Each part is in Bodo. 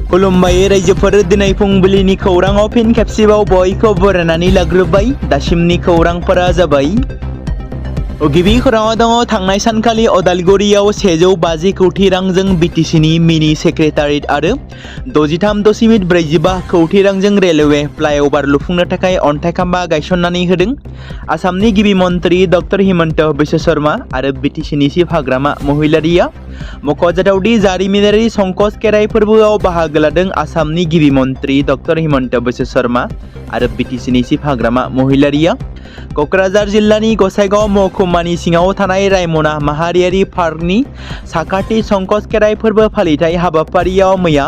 खुलुमबाय रायजोफोर दिनै फुंबिलिनि खौराङाव फिन खेबसेबाव बयखौ बरायनानै लाग्रोबाय। दासिमनि खौरांफोरा जाबाय। गिबि खौराङाव दङ थांनाय सानखालि अदालगुरियाव 150 कोटी रांजों बिटिसिनि मिनि सेक्रेटारियेट आरो 63.45 कोटी रांजों रेलवे फ्लाइअभार लुफुंनो थाखाय अन्थाइ खाम्बा गायसननानै होदों। आसामनि गिबि मन्त्रि डक्टर हिमन्त बिश्व शर्मा आरो बिटिसिनि चिफ हाग्रामा महिलारिया मख'जाथावदि जारिमिनारि संकस खेराइ फोरबोआव बाहागो लादों। आसामनि गिबि मन्त्रि डक्टर हिमन्त बिश्व शर्मा आरो बिटिसिनि चिफ हाग्रामा महिलारिया क'क्राझार जिल्लानि गसाइगाव महकुमानि सिङाव थानाय रायमना माहारियारि पार्कनि साखाथि संकस खेराइ फोरबो फालिथाय हाबाफारियाव मैया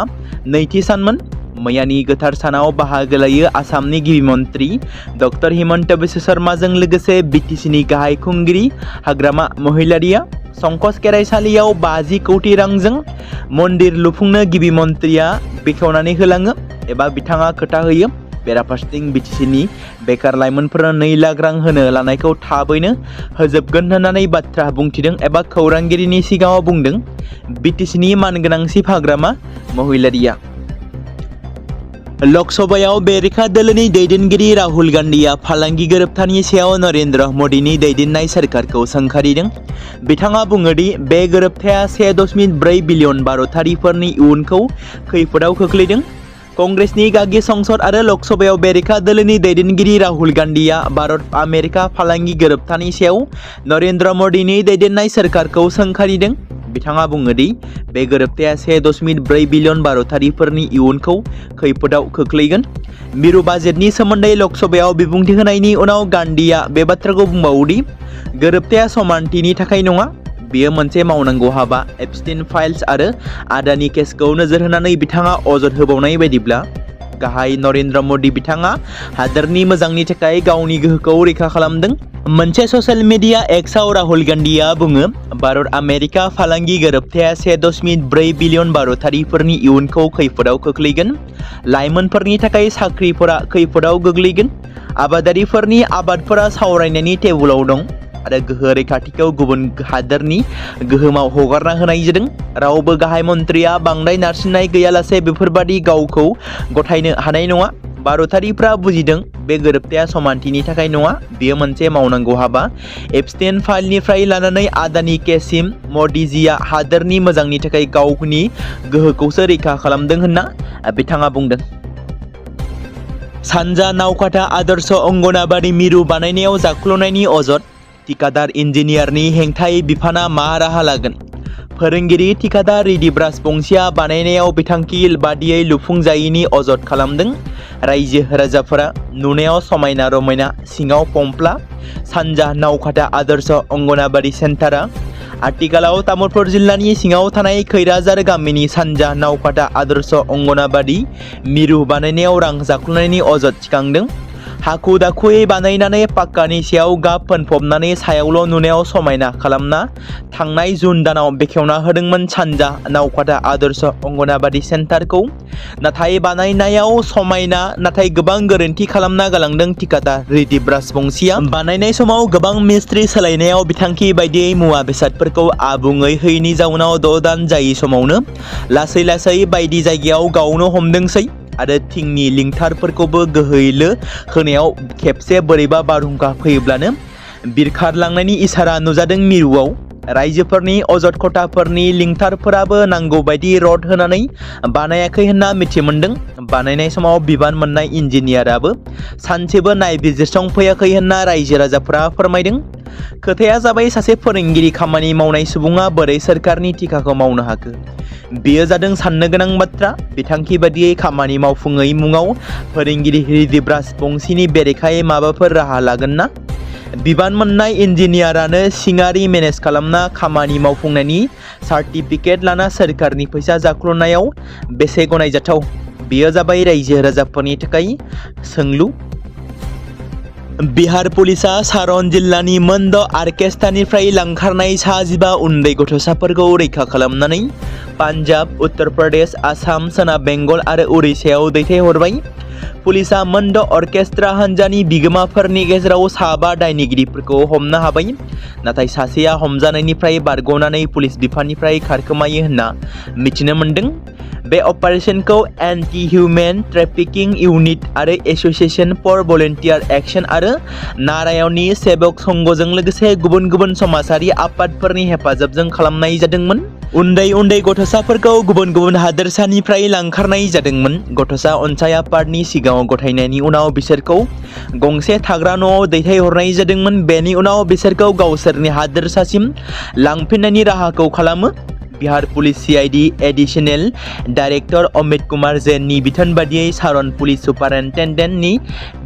नैथि सानमोन। मैयानि गोथार सानाव बाहागो लायो आसामनि गिबि मन्त्रि डक्टर हिमन्त बिश्व शर्माजों लोगोसे बिटिसिनि गाहाय खुंगिरि हाग्रामा महिलारिया संकस खेराइसालियाव 50 कोटी रांजों मन्दिर लुफुंनो गिबि मन्त्रिया बेखेवनानै होलाङो एबा बिथाङा खोथा होयो। बेराफारसेथिं बिटिसिनि बेकार लाइमोनफोरा 2 लाख रां होनो लानायखौ थाबैनो होजोबगोन होननानै बाथ्रा बुंथिदों एबा खौरांगिरिनि सिगाङाव बुंदों बिटिसिनि मानगोनां चिफ हाग्रामा महिलारिया। लकसभायाव बेरेखा दोलोनि दैदेनगिरि राहुल गान्धीआ फालांगि गोरोबथानि सायाव नरेन्द्र मदिनि दैदेननाय सोरखारखौ सोंखारिदों। बिथाङा बुङोदि बे गोरोबथाया 1.4 बिलियन भारतारिफोरनि इयुनखौ खैफोदाव खोख्लैदों। कंग्रेसनि गागि संसद आरो लकसभायाव बेरेखा दोलोनि दैदेनगिरि राहुल गान्धीआ भारत आमेरिका फालांगि गोरोबथानि सायाव नरेन्द्र मदिनि दैदेननाय सोरखारखौ सोंखारिदों। बिथाङा बुङोदि बे गोरोबथाया 1.4 बिलियन भारतारिफोरनि इयुनखौ खैफोदाव खोख्लैगोन। मिरु बाजेटनि सोमोन्दै लकसभायाव बिबुंथि होनायनि उनाव गान्धीआ बे बाथ्राखौ बुंबावोदि गोरोबथाया समानथिनि थाखाय नङा, बेयो मोनसे मावनांगौ हाबा। एपस्टीन फाइल्स आरो आदानि केसखौ नोजोर होनानै बिथाङा अजद होबावनाय बायदिब्ला गाहाय नरेन्द्र मदि बिथाङा हादोरनि मोजांनि थाखाय गावनि गोहोखौ रैखा खालामदों। मोनसे ससियेल मिडिया एक्सआव राहुल गान्धीआ बुङो भारत आमेरिका फालांगि गोरोबथाया 1.4 बिलियन भारतारिफोरनि इयुनखौ खैफोदाव खोख्लैगोन। लाइमोनफोरनि थाखाय साख्रिफोरा खैफोदाव गोग्लैगोन। आबादारिफोरनि आबादफोरा सावरायनायनि टेबुलाव दं आरो गोहो रैखाथिखौ गुबुन हादोरनि गोहोमाव हगारना होनाय जादों। रावबो गाहाय मन्त्रिया बांद्राय नारसिननाय गैयालासे बेफोरबादि गावखौ गथायनो हानाय नङा। भारतारिफ्रा बुजिदों बे गोरोबथाया समानथिनि थाखाय नङा, बेयो मोनसे मावनांगौ हाबा। एपस्टीन फाइलनिफ्राय लानानै आदानि केससिम मदिजिया हादोरनि मोजांनि थाखाय गावनि गोहोखौसो रैखा खालामदों होनना बिथाङा बुंदों। सानजा नावकाथा आदर्श अंगनाबादि मिरु बानायनायाव जाख्ल'नायनि अजद थिकादार इन्जिनियारनि हेंथायै बिफाना मा राहा लागोन? फोरोंगिरि थिकादार रिदिब राजबंसिया बानायनायाव बिथांखि बादियै लुफुंजायैनि अजद खालामदों। रायजो राजाफोरा नुनायाव समायना रमायना, सिङाव फमफ्ला। सानजा नावकाथा आदर्श अंगनाबादि सेन्टारा आथिखालाव तामुलपुर जिल्लानि सिङाव थानाय खैराझार गामिनि सानजा नावकाथा आदर्श अंगनाबादि मिरु बानायनायाव रां जाख्ल'नायनि अजद थिखांदों। हाखु दाखुयै बानायनानै पाक्कानि सायाव गाब फोनफबनानै सायावल' नुनायाव समायना खालामना थांनाय जुन दानाव बेखेवना होदोंमोन सानजा नावकाथा आदर्श अंगनाबादि सेन्टारखौ। नाथाय बानायनायाव समायना, नाथाय गोबां गोरोन्थि खालामना गालांदों थिकादार रिदिब राजबंसिया। बानायनाय समाव गोबां मिस्ट्रि सोलायनायाव बिथांखि बायदियै मुवा बेसादफोरखौ आबुङै होयैनि जाउनाव 6 दान जायै समावनो लासै लासै बायदि जायगायाव गावनो हमदोंसै आरो थिंनि लिंथारफोरखौबो गोहोयैलो होनायाव खेबसे बोरैबा बारहुंखा फैयोब्लानो बिरखारलांनायनि इसारा नुजादों। मिरुआव रायजोफोरनि अजद खथाफोरनि लिंथारफोराबो नांगौ बायदि रड होनानै बानायाखै होनना मिथिमोनदों। बानायनाय समाव बिबान मोननाय इन्जिनियाराबो सानसेबो नायबिजिरसंफैयाखै होनना रायजो राजाफोरा फोरमायदों। खोथाया जाबाय सासे फोरोंगिरि खामानि मावनाय सुबुङा बोरै सोरखारनि थिखाखौ मावनो हाखो? बेयो जादों साननो गोनां बाथ्रा। बिथांखि बादियै खामानि मावफुङै मुङाव फोरोंगिरि रिदिब राजबंसिनि बेरेखायै माबाफोर राहा लागोन ना? बिबान मोननाय इन्जिनियारानो सिङारि मेनेज खालामना खामानि मावफुंनायनि सार्टिफिकेट लाना सोरखारनि फैसा जाख्ल'नायाव बेसे गनायजाथाव? बेयो जाबाय रायजो राजाफोरनि थाखाय सोंलु। बिहार पुलिसा सारन जिल्लानि मोन्द आर्केस्ट्रानिफ्राय लांखारनाय 15 उन्दै गथ'साफोरखौ रैखा खालामनानै पान्जाब, उत्तर प्रदेश, आसाम, सोनाब बेंगल आरो उड़िसायाव दैथायहरबाय। पुलिसा मोन्द अर्केस्ट्रा हान्जानि बिगोमाफोरनि गेजेराव 5 दायनिगिरिफोरखौ हमनो हाबाय। नाथाय सासेया हमजानायनिफ्राय बारग'नानै पुलिस बिफाननिफ्राय खारखोमायो होनना मिथिनो मोन्दों। बे अपारेशनखौ एन्टी-ट्रैफिकिं इउनिट आरो एसोसिएशन फर भलन्टियार एक्शन आरो नारायणनि सेवक संघजों लोगोसे गुबुन गुबुन समाजारि आफादफोरनि हेफाजाबजों खालामनाय जादोंमोन। उन्दै उन्दै गथ'साफोरखौ गुबुन गुबुन हादोरसानिफ्राय लांखारनाय जादोंमोन। गथ'सा अनसाय आफादनि सिगाङाव गथायनायनि उनाव बिसोरखौ गंसे थाग्रा न'आव दैथायहरनाय जादोंमोन। बेनि उनाव बिसोरखौ गावसोरनि हादोरसासिम लांफिननायनि राहाखौ खालामो। Bihar police CID additional director Amit Kumar जैननि बिथोन बादियै सारन पुलिस सुपारिनटेन्डेन्टनि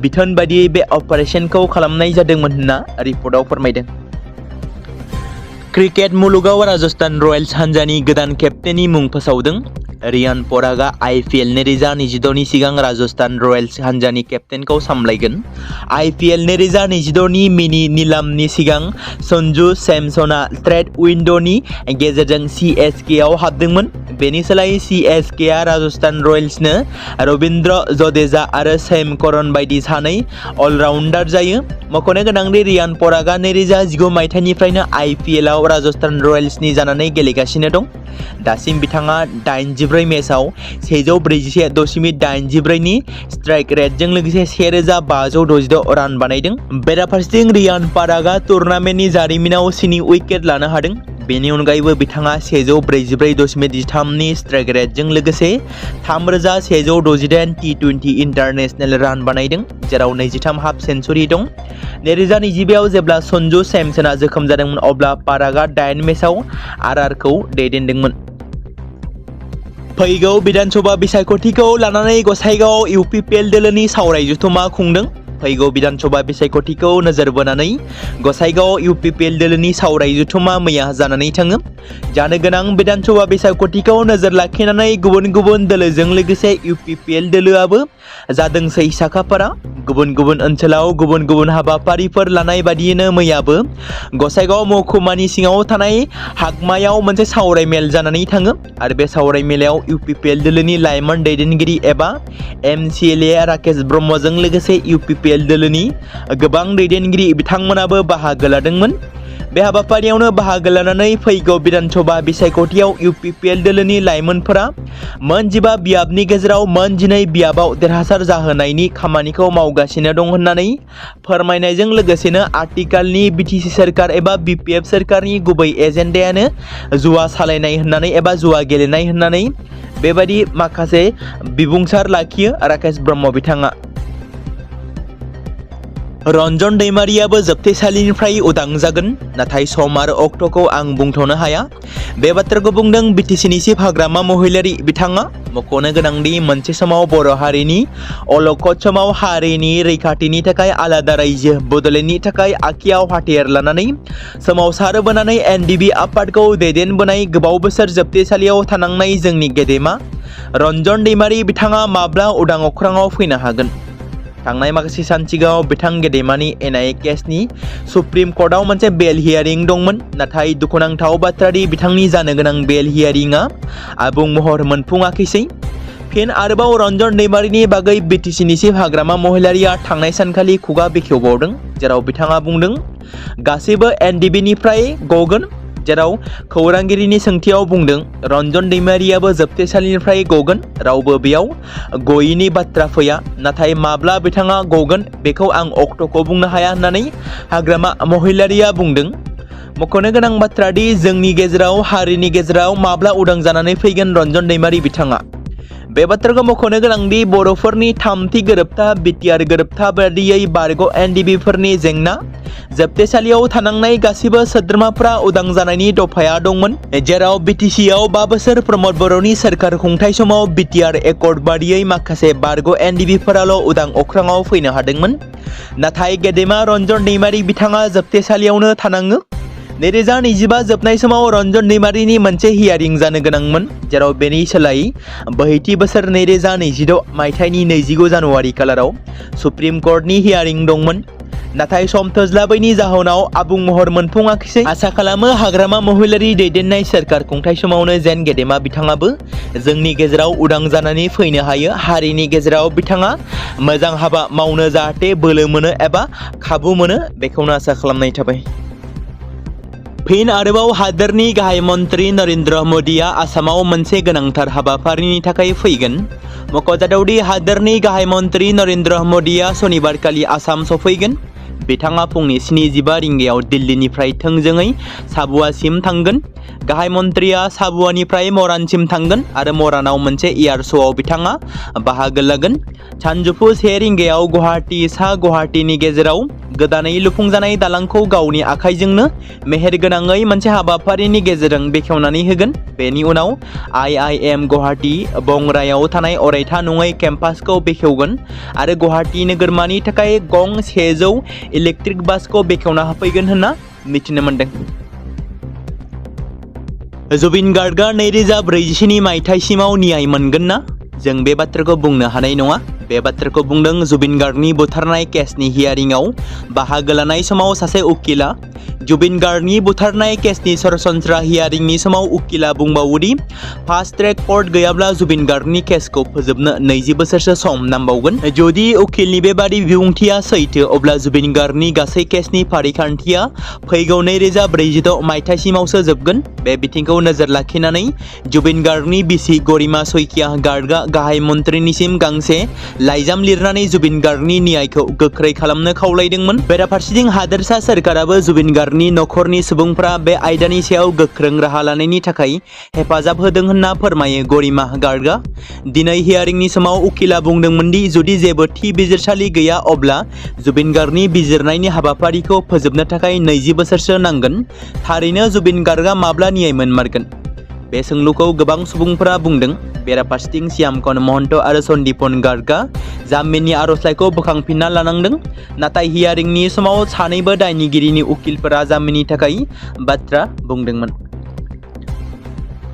बिथोन बादियै बे अपारेशनखौ खालामनाय जादोंमोन होनना रिपर्टआव फोरमायदों। क्रिकेट मुलुगाव राजस्थान रयेल्स हानजानि गोदान केप्टेननि मुं फोसावदों। रियान परागआ IPL 2022 नि सिगां राजस्थान रयेल्स हानजानि केप्टेनखौ सामलायगोन। IPL 2022 नि मिनि निलामनि सिगां सन्जु सैमसनआ ट्रेड विन्ड'नि गेजेरजों CSK आव हाबदोंमोन। बेनि सोलायै CSK आ राजस्थान रयेल्सनो रविन्द्र जडेजा आरो सैम करन बायदि सानै अलराउन्डार जायो। मख'नो गोनांदि रियान परागआ 2019 मायथाइनिफ्रायनो IPL आव राजस्थान रयेल्सनि जानानै गेलेगासिनो दं। दासिम बिथाङा 84 मेचआव 141.84 नि स्ट्राइक रेटजों लोगोसे 1566 रान बानायदों। बेराफारसेथिं रियान परागआ टुर्नामेन्टनि जारिमिनाव 7 उइकेट लानो हादों। बेनि अनगायैबो बिथाङा 144.13 नि स्ट्राइक रेटजों लोगोसे 3168 T20 इन्टारनेशनेल रान बानायदों, जेराव 23 हाफ सेन्चुरि दं। 2025 आव जेब्ला सन्जु सैमसनआ जोखोम जादोंमोन अब्ला परागआ 8 मेचआव RRखौ दैदेनदोंमोन। फैगौ विधानसभा बिसायख'थिखौ लानानै गसाइगावआव UPPL दोलोनि सावराय जथुमा खुंदों। फैगौ विधानसभा बिसायख'थिखौ नोजोर बोनानै गसाइगावआव UPPL दोलोनि सावराय जथुमा मैया जानानै थाङो। जानो गोनां विधानसभा बिसायख'थिखौ नोजोर लाखिनानै गुबुन गुबुन दोलोजों लोगोसे UPPL दोलोआबो जादोंसै साखाफारा। गुबुन गुबुन ओनसोलाव गुबुन गुबुन हाबाफारिफोर लानाय बादियैनो मैयाबो गसाइगाव महकुमानि सिङाव थानाय हागमायाव मोनसे सावराय मेल जानानै थाङो आरो बे सावराय मेलायाव UPPL दोलोनि लाइमोन दैदेनगिरि एबा MCLA राकेश ब्रह्मजों लोगोसे UPPL दोलोनि गोबां दैदेनगिरि बिथांमोनाबो बाहागो लादोंमोन। बे हाबाफारियावनो बाहागो लानानै फैगौ विधानसभा बिसायख'थियाव UPPL दोलोनि लाइमोनफोरा मोन 15 बियाबनि गेजेराव मोन 12 बियाबाव देरहासार जाहोनायनि खामानिखौ मावगासिनो दं होननानै फोरमायनायजों लोगोसेनो आथिखालनि BTC सोरखार एबा BPF सोरखारनि गुबै एजेन्डायानो जुवा सालायनाय होननानै एबा जुवा गेलेनाय होननानै बेबायदि माखासे बिबुंसार लाखियो राकेश ब्रह्म बिथाङा। रन्जन दैमारियाबो जोबथेसालिनिफ्राय उदां जागोन, नाथाय सम आरो अक्ट'खौ आं बुंथ'नो हाया। बे बाथ्राखौ बुंदों BTCनि चिफ हाग्रामा महिलारि बिथाङा। मख'नो गोनांदि मोनसे समाव बर' हारिनि अलखद समाव हारिनि रैखाथिनि थाखाय आलादा रायजो बड'लेण्डनि थाखाय आखियाव हाथियार लानानै सोमावसारबोनानै NDB आफादखौ दैदेनबोनाय गोबाव बोसोर जोबथेसालियाव थानांनाय जोंनि गेदेमा रन्जन दैमारि बिथाङा माब्ला उदां अख्राङाव फैनो हागोन? थांनाय माखासे सान सिगाङाव बिथां गेदेमानि NIA केसनि सुप्रिम कर्टआव मोनसे बेल हियारिं दंमोन, नाथाय दुखुनांथाव बाथ्रादि बिथांनि जानो गोनां बेल हियारिंआ आबुं महर मोनफुङाखैसै। फिन आरोबाव रन्जन दैमारिनि बागै BTCनि चिफ हाग्रामा महिलारिया थांनाय सानखालि खुगा बेखेवबावदों, जेराव बिथाङा बुंदों गासैबो NDBनिफ्राय गगोन, जेराव खौरांगिरिनि सोंथियाव बुंदों रन्जन दैमारियाबो जोबथेसालिनिफ्राय गगोन, रावबो बेयाव गयैनि बाथ्रा फैया, नाथाय माब्ला बिथाङा गगोन बेखौ आं अक्ट'खौ बुंनो हाया होननानै हाग्रामा महिलारिया बुंदों। मख'नो गोनां बाथ्रादि जोंनि गेजेराव हारिनि गेजेराव माब्ला उदां जानानै फैगोन रन्जन दैमारि बिथाङा। बे बाथ्राखौ मख'नो गोनांदि बर'फोरनि थामथि गोरोबथा BTR गोरोबथा बादियै बारग' NDBफोरनि जेंना जोबथेसालियाव थानांनाय गासिबो सोद्रोमाफ्रा उदां जानायनि दफाया दंमोन, जेराव BTCआव 5 बोसोर प्रमद बर'नि सोरखार खुंथाय समाव BTR एकर्ड बादियै माखासे बारग' NDBफोराल' उदां अख्राङाव फैनो हादोंमोन। नाथाय गेदेमा रन्जन दैमारि बिथाङा जोबथेसालियावनो थानाङो। 2025 जोबनाय समाव रन्जन दैमारिनि मोनसे हियारिं जानो गोनांमोन, जेराव बेनि सोलायै बोहैथि बोसोर 2026 मायथाइनि 25 जानुवारि खालाराव सुप्रिम कर्टनि हियारिं दंमोन, नाथाय सम थोस्लाबैनि जाहोनाव आबुं महर मोनफुङाखैसै। आसा खालामो हाग्रामा महिलारि दैदेननाय सोरखार खुंथाय समावनो जेन गेदेमा बिथाङाबो जोंनि गेजेराव उदां जानानै फैनो हायो। हारिनि गेजेराव बिथाङा मोजां हाबा मावनो जाहाथे बोलो मोनो एबा खाबु मोनो, बेखौनो आसा खालामनाय थाबाय। फिन आरोबाव हादोरनि गाहाय मन्त्रि नरेन्द्र मोदीआ आसामाव मोनसे गोनांथार हाबाफारिनि थाखाय फैगोन। मख'जाथावदि हादोरनि गाहाय मन्त्रि नरेन्द्र मोदीआ सनिबारखालि आसाम सफैगोन। बिथाङा फुंनि 7:15 रिंगायाव दिल्लीनिफ्राय थोंजोङै साबुवासिम थांगोन। गाहाय मन्त्रिया साबुवानिफ्राय मरानसिम थांगोन आरो मरानाव मोनसे एयार श'आव बिथाङा बाहागो लागोन। सानजौफु 1 रिंगायाव गुवाहाटी सा गुवाहाटीनि गेजेराव गोदानै लुफुंजानाय दालांखौ गावनि आखाइजोंनो मेहेरगोनाङै मोनसे हाबाफारिनि गेजेरजों बेखेवनानै होगोन। बेनि उनाव IIM गुवाहाटी बंरायाव थानाय अरायथा नङै केम्पासखौ बेखेवगोन आरो गुवाहाटी नोगोरमानि थाखाय गं 100 इलेक्ट्रिक बासखौ बेखेवना होफैगोन होनना मिथिनो मोन्दों। जुबिन गार्गआ 2047 मायथाइसिमाव न्याय मोनगोन ना? जों बे बाथ्राखौ बुंनो हानाय नङा। बे बाथ्राखौ बुंदों जुबिन गार्गनि बुथारनाय केसनि हियारिंआव बाहागो लानाय समाव सासे उकिला। जुबिन गार्गनि बुथारनाय केसनि सरासनस्रा हियारिंनि समाव उकिला बुंबावोदि फास्ट ट्रेक कर्ट गैयाब्ला जुबिन गार्गनि केसखौ फोजोबनो 20 बोसोरसो सम नांबावगोन। जुदि उकिलनि बेबादि बिबुंथिया सैथो, अब्ला जुबिन गार्गनि गासै केसनि फारिखान्थिया फैगौ 2046 मायथाइसिमावसो जोबगोन। बे बिथिंखौ नोजोर लाखिनानै जुबिन गार्गनि बिसि गरिमा सैकिया गार्गआ गाहाय मन्त्रिनिसिम गांसे लाइजाम लिरनानै जुबिन गार्गनि न्यायखौ गोख्रै खालामनो खावलायदोंमोन। बेराफारसेथिं हादोरसा सोरखाराबो जुबिन गार्गनि नखरनि सुबुंफ्रा बे आयदानि सायाव गोख्रों राहा लानायनि थाखाय हेफाजाब होदों होनना फोरमायो गरिमा गार्गआ। दिनै हियारिंनि समाव उकिला बुंदोंमोन दि जुदि जेबो थि बिजिरसालि गैया, अब्ला जुबिन गार्गनि बिजिरनायनि हाबाफारिखौ फोजोबनो थाखाय 20 बोसोरसो नांगोन। थारैनो जुबिन गार्गआ माब्ला न्याय मोनमारगोन? बे सोंलुखौ गोबां सुबुंफोरा बुंदों। बेराफारसेथिं श्यामकन महन्त आरो सन्दीपन गार्गआ जामिननि आर'जलाइखौ बोखांफिनना लानांदों। नाथाय हियारिंनि समाव सानैबो दायनिगिरिनि उकिलफोरा जामिननि थाखाय बाथ्रा बुंदोंमोन।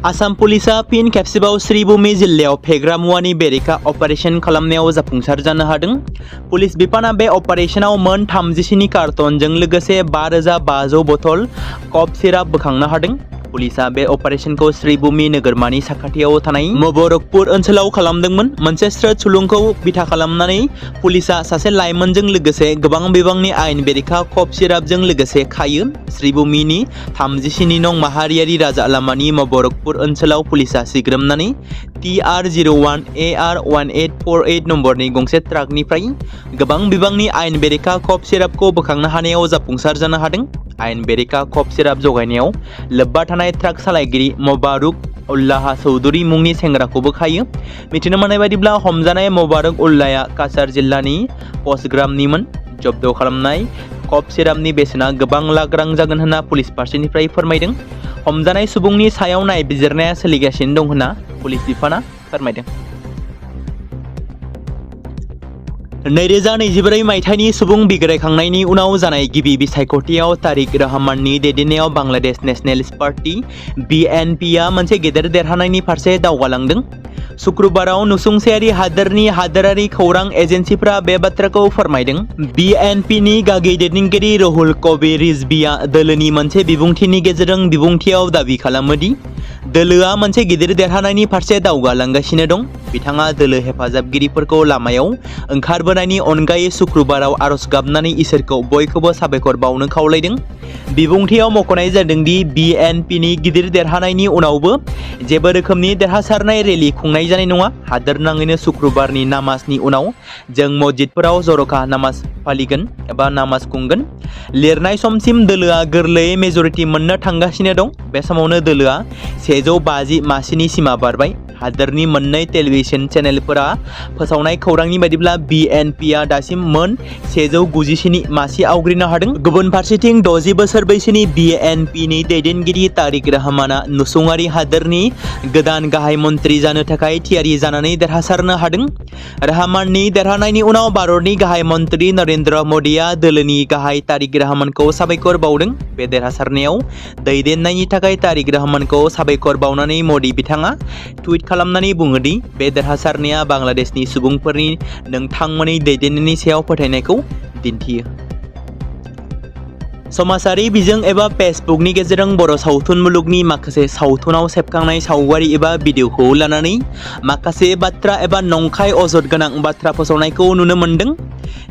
आसाम पुलिसआ फिन खेबसेबाव श्रीभूमि जिल्लायाव फेग्रा मुवानि बेरेखा अपारेशन खालामनायाव जाफुंसार जानो हादों। पुलिस बिफाना बे अपारेशनाव मोन 37 कार्टनजों लोगोसे 5500 बथल कफ सिराप बोखांनो हादों। पुलिसआ बे अपारेशनखौ श्रीभूमि नोगोरमानि साखाथियाव थानाय मुबारकपुर ओनसोलाव खालामदोंमोन। मोनसे स्रोत सुलुंखौ बिथा खालामनानै पुलिसआ सासे लाइमोनजों लोगोसे गोबां बिबांनि आयेन बेरेखा कफ सिरापजों लोगोसे खायो। श्रीभूमिनि 37 नं माहारियारि राजा लामानि मुबारकपुर ओनसोलाव पुलिसआ सिग्रोमनानै TR01 AR 1848 नम्बरनि गंसे ट्राकनिफ्राय गोबां बिबांनि आयेन बेरेखा कफ सिरापखौ बोखांनो हानायाव जाफुंसार जानो हादों। आयेन बेरेखा कफ सिराप जगायनायाव लोब्बा थानाय ट्राक सालायगिरि मुबारक उल्लाह चौधुरी मुंनि सेंग्राखौबो खायो। मिथिनो मोननाय बायदिब्ला हमजानाय मुबारक उल्लाहआ काछार जिल्लानि पस्टग्रामनिमोन। जब्द खालामनाय कफ सिरापनि बेसेना गोबां लाख रां जागोन होनना पुलिस फारसेनिफ्राय फोरमायदों। हमजानाय सुबुंनि सायाव नायबिजिरनाया सोलिगासिनो दं होनना पुलिस बिफाना फोरमायदों। 2024 मायथाइनि सुबुं बिग्रायखांनायनि उनाव जानाय गिबि बिसायख'थियाव तारिक रहमाननि दैदेननायाव बांलादेश नेशनेलिस्ट पार्टी BNPआ मोनसे गेदेर देरहानायनि फारसे दावगालांदों। शुक्रबाराव नसुंसेयारि हादोरनि हादोरारि खौरां एजेन्सिफोरा बे बाथ्राखौ फोरमायदों। BNPनि गागि दैदेनगिरि रुहुल कबीर रिजवीआ दोलोनि मोनसे बिबुंथिनि गेजेरजों बिबुंथियाव दाबि खालामो दि दोलोआ मोनसे गिदिर देरहानायनि फारसे दावगालांगासिनो दं। बिथाङा दोलो हेफाजाबगिरिफोरखौ लामायाव ओंखारबोनायनि अनगायै शुक्रबाराव आरज गाबनानै इसोरखौ बयखौबो साबायखर बावनो खावलायदों। बिबुंथियाव मख'नाय जादों दि BNPनि गिदिर देरहानायनि उनावबो जेबो रोखोमनि देरहासारनाय रेलि खुंनाय जानाय नङा। हादोरनाङैनो शुक्रबारनि नामाजनि उनाव जों मस्जिदफोराव जर'खा नामाज फालिगोन एबा नामाज खुंगोन। लिरनाय समसिम दोलोआ गोरलैयै मेजरिटि मोननो थांगासिनो दं। बे समावनो दोलोआ 150 मासिनि सिमा बारबाय। हादोरनि मोननै टेलिभिजन चेनेलफोरा फोसावनाय खौरांनि बायदिब्ला BNPआ दासिम मोन 197 मासि आवग्रिनो हादों। गुबुन फारसेथिं 60 बोसोर बैसोनि BNPनि दैदेनगिरि तारिक रहमाना नसुंआरि हादोरनि गोदान गाहाय मन्त्रि जानो थाखाय थियारि जानानै देरहासारनो हादों। रहमाननि देरहानायनि उनाव भारतनि गाहाय मन्त्रि नरेन्द्र मोदीआ दोलोनि गाहाय तारिक रहमानखौ साबायखर बावदों। बे देरहासारनायाव दैदेननायनि थाखाय तारिक रहमानखौ साबायखर बावनानै मोदी बिथाङा टुइट खालामनानै बुङो दि बे देरहासारनाया बांलादेशनि सुबुंफोरनि नोंथांमोननि दैदेननायनि सायाव फोथायनायखौ दिन्थियो। समाजारि बिजों एबा फेसबुकनि गेजेरजों बर' सावथुन मुलुगनि माखासे सावथुनाव सेबखांनाय सावगारि एबा भिडिअखौ लानानै माखासे बाथ्रा एबा नंखाय अजद गोनां बाथ्रा फोसावनायखौ नुनो मोन्दों।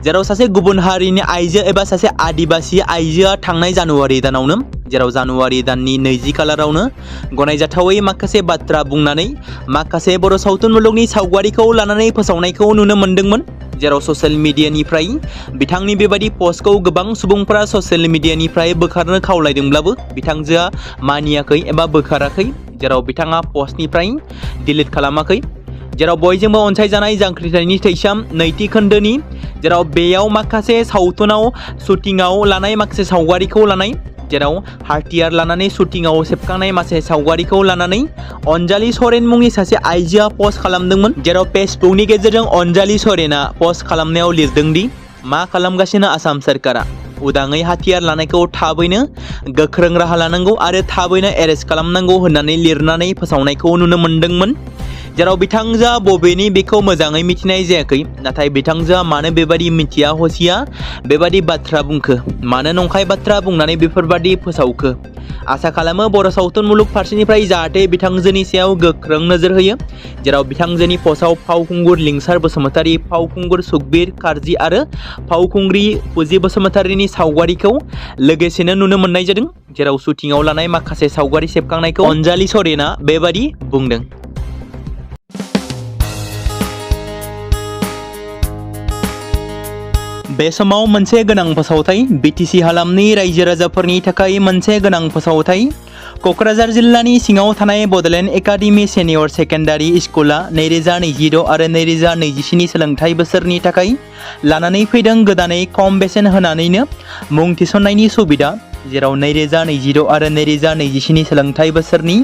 जेराव सासे गुबुन हारिनि आइजो एबा सासे आदिबासि आइजोआ थांनाय जानुवारि दानावनो जानुवारि दाननि 20 खालारावनो गनायजाथावै माखासे बाथ्रा बुंनानै माखासे बर' सावथुन मुलुगनि सावगारिखौ लानानै फोसावनायखौ नुनो मोन्दोंमोन। जेराव ससियेल मिडियानिफ्राय बिथांनि बेबायदि पस्टखौ गोबां सुबुंफोरा ससियेल मिडियानिफ्राय बोखारनो खावलायदोंब्लाबो बिथांजोआ मानियाखै एबा बोखाराखै। जेराव बिथाङा पस्टनिफ्राय डिलीट खालामाखै। जेराव बयजोंबो अनसायजानाय जांख्रिथायनि थैसाम 2थि खोन्दोनि जेराव बेयाव माखासे सावथुनाव शुटिंआव लानाय माखासे सावगारिखौ लानाय जेराव हाथियार लानानै शुटिंआव सेबखांनाय माखासे सावगारिखौ लानानै अनजालि सरेन मुंनि सासे आइजोआ पस्ट खालामदोंमोन। जेराव फेसबुकनि गेजेरजों अनजालि सरेना पस्ट खालामनायाव लिरदोंदि मा खालामगासिनो आसाम सरकारा उदाङै हाथियार लानायखौ थाबैनो गोख्रों राहा लानांगौ आरो थाबैनो एरेस्ट खालामनांगौ होननानै लिरनानै फोसावनायखौ नुनो मोन्दोंमोन। जेराव बिथांजोआ बबेनि बेखौ मोजाङै मिथिनाय जायाखै। नाथाय बिथांजोआ मानो बेबादि मिथिया हसिया बेबादि बाथ्रा बुंखो, मानो नंखाय बाथ्रा बुंनानै बेफोरबादि फोसावखो। आसा खालामो बर' सावथुन मुलुग फारसेनिफ्राय जाहाथे बिथांजोनि सायाव गोख्रों नोजोर होयो। जेराव बिथांजोनि पस्टआव फावखुंगुर लिंसार बसुमतारी, फावखुंगुर सुकबिर कार्जि आरो फावखुंग्रि फुजि बसुमतारीनि सावगारिखौ लोगोसेनो नुनो मोननाय जादों। जेराव शुटिंआव लानाय माखासे सावगारि सेबखांनायखौ अनजालि सरेना बेबादि बुंदों। बे समाव मोनसे गोनां फोसावथाय बिटिसि हालामनि रायजो राजाफोरनि थाखाय मोनसे गोनां फोसावथाय। क'क्राझार जिल्लानि सिङाव थानाय बड'लेण्ड एकाडेमि सिनियर सेकेन्डारि स्कुला 2026 आरो 2027 सोलोंथाइ बोसोरनि थाखाय लानानै फैदों गोदानै खम बेसेन होनानैनो मुं थिसननायनि सुबिदा। जेराव 2026 आरो 2027 सोलोंथाइ बोसोरनि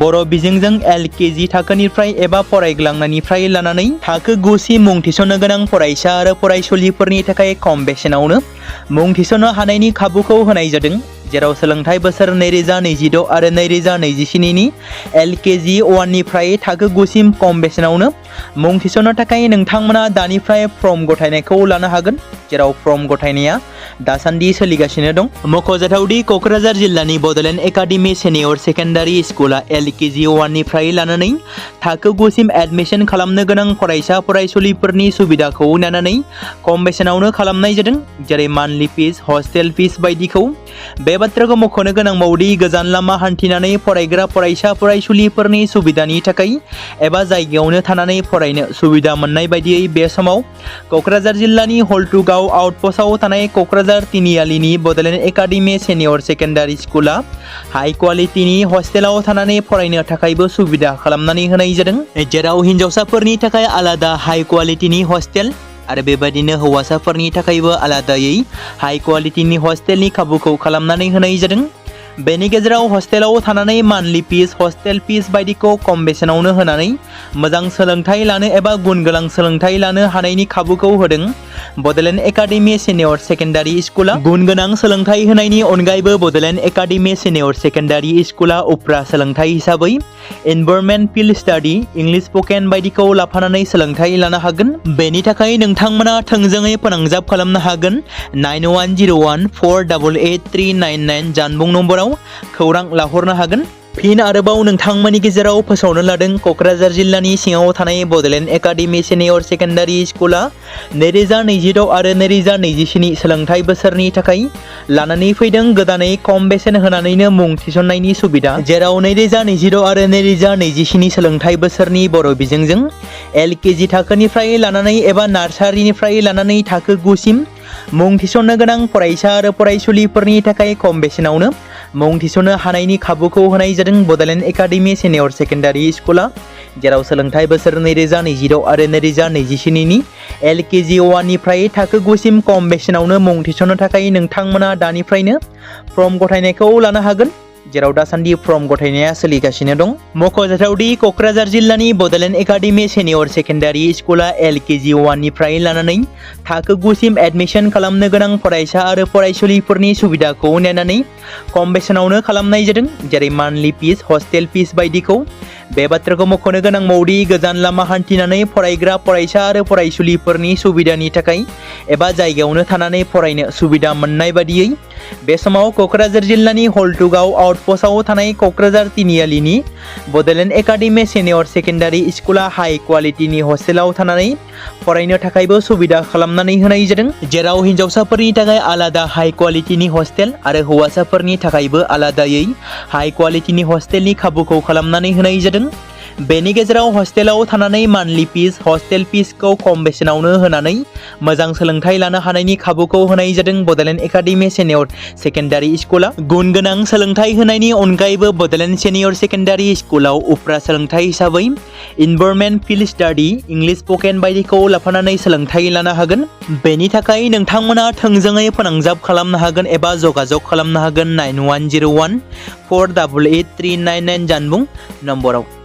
बर' बिजोंजों LKG थाखोनिफ्राय एबा फरायग्लांनायनिफ्राय लानानै थाखो 9 सिम मुं थिसननो गोनां फरायसा आरो फरायसुलिफोरनि थाखाय खम बेसेनावनो मुं थिसननो हानायनि खाबुखौ होनाय जादों। जेराव सोलोंथाइ बोसोर 2026 आरो 2027 नि LKG 1 निफ्राय थाखो 9 सिम खम बेसेनावनो मुं थिसननो थाखाय नोंथांमोना दानिफ्राय फर्म गथायनायखौ लानो हागोन। जेराव फर्म गथायनाया दासान्दि सोलिगासिनो दं। मख'जाथावदि क'क्राझार जिल्लानि बड'लेण्ड एकाडेमि सिनियर सेकेन्डारि स्कुला LKG 1 निफ्राय लानानै थाखो 9 सिम एडमिशन खालामनो गोनां फरायसा फरायसुलिफोरनि सुबिदाखौ नायनानै खम बेसेनावनो खालामनाय जादों। जेरै मान्थलि फिस, हस्टेल फिस बायदिखौ। बे बाथ्राखौ मख'नो गोनांबावदि गोजान लामा हान्थिनानै फरायग्रा फरायसा फरायसुलिफोरनि सुबिदानि थाखाय एबा जायगायावनो थानानै फरायनो सुबिदा मोननाय बायदियै बे समाव क'क्राझार जिल्लानि हल्टुगाव आउटपस्टआव थानाय क'क्राझार तिनिआलिनि बड'लेण्ड एकाडेमि सिनियर सेकेन्डारि स्कुला हाई क्वालिटिनि हस्टेलाव थानानै फरायनो थाखायबो सुबिदा खालामनानै होनाय जादों। जेराव हिन्जावसाफोरनि थाखाय आलादा हाई क्वालिटिनि हस्टेल आरो बेबायदिनो हौवासाफोरनि थाखायबो आलादायै हाई क्वालिटिनि हस्टेलनि खाबुखौ खालामनानै होनाय जादों। बेनि गेजेराव हस्टेलाव थानानै मान्थलि फिस, हस्टेल फिस बायदिखौ खम बेसेनावनो होनानै मोजां सोलोंथाइ लानो एबा गुन गोनां सोलोंथाइ लानो हानायनि खाबुखौ होदों। बड'लेण्ड एकाडेमि सिनियर सेकेन्डारि स्कुला गुन गोनां सोलोंथाइ होनायनि अनगायैबो बड'लेण्ड एकाडेमि सिनियर सेकेन्डारि स्कुला उफ्रा सोलोंथाइ हिसाबै environment field study, English spoken बायदिखौ लाफानानै सोलोंथाइ लानो हागोन। बेनि थाखाय नोंथांमोना थोंजोङै फोनांजाब खालामनो हागोन 9101488399 जानबुं नम्बराव खौरां लाहरनो हागोन। फिन आरोबाव नोंथांमोननि गेजेराव फोसावनो लादों क'क्राझार जिल्लानि सिङाव थानाय बड'लेण्ड एकाडेमि सिनियर सेकेन्डारि स्कुला 2026 आरो 2027 सोलोंथाइ बोसोरनि थाखाय लानानै फैदों गोदानै खम बेसेन होनानैनो मुं थिसननायनि सुबिदा। जेराव 2026 आरो 2027 सोलोंथाइ बोसोरनि बर' बिजोंजों LKG थाखोनिफ्राय लानानै एबा नार्सारिनिफ्राय लानानै थाखो 9 सिम मुं थिसननो गोनां फरायसा आरो फरायसुलिफोरनि थाखाय खम बेसेनावनो मुं थिसननो हानायनि खाबुखौ होनाय जादों बड'लेण्ड एकाडेमि सिनियर सेकेन्डारि स्कुला। जेराव सोलोंथाइ बोसोर 2026 आरो 2027 नि LKG 1 निफ्राय थाखो 9 सिम खम बेसेनावनो मुं थिसननो थाखाय नोंथांमोना दानिफ्रायनो फर्म गथायनायखौ लानो हागोन। जेराव दासान्दि फर्म गथायनाया सोलिगासिनो दं। मख'जाथावदि क'क्राझार जिल्लानि बड'लेण्ड एकाडेमि सिनियर सेकेन्डारि स्कुला LKG 1 निफ्राय लानानै थाखो 9 सिम एडमिशन खालामनो गोनां फरायसा आरो फरायसुलिफोरनि सुबिदाखौ नायनानै खम बेसेनावनो खालामनाय जादों। जेरै मान्थलि फिस, हस्टेल फिस बायदिखौ बे बाथ्राखौ मख'नो गोनांबावदि गोजान लामा हान्थिनानै फरायग्रा फरायसा आरो फरायसुलिफोरनि सुबिदानि थाखाय एबा जायगायावनो थानानै फरायनो सुबिदा मोननाय बादियै बे समाव क'क्राझार जिल्लानि हल्टुगाव आउटपस्टआव थानाय क'क्राझार तिनिआलिनि बड'लेण्ड एकाडेमि सिनियर सेकेन्डारि स्कुला हाई क्वालिटिनि हस्टेलाव थानानै फरायनो थाखायबो सुबिदा खालामनानै होनाय जादों, जेराव हिन्जावसाफोरनि थाखाय आलादा हाई क्वालिटिनि हस्टेल आरो हौवासाफोरनि थाखायबो आलादायै हाई क्वालिटिनि हस्टेलनि खाबुखौ खालामनानै होनाय जादों। बेनि गेजेराव हस्टेलाव थानानै मान्थलि फिस, हस्टेल फिसखौ खम बेसेनावनो होनानै मोजां सोलोंथाइ लानो हानायनि खाबुखौ होनाय जादों। बड'लेण्ड एकाडेमि सिनियर सेकेन्डारि स्कुला गुन गोनां सोलोंथाइ होनायनि अनगायैबो बड'लेण्ड सिनियर सेकेन्डारि स्कुलाव उफ्रा सोलोंथाइ हिसाबै environment field study, English spoken बायदिखौ लाफानानै सोलोंथाइ लानो हागोन। बेनि थाखाय नोंथांमोना थोंजोङै फोनांजाब खालामनो हागोन एबा जगाजग खालामनो हागोन 9101 488 399 जानबुं नम्बराव।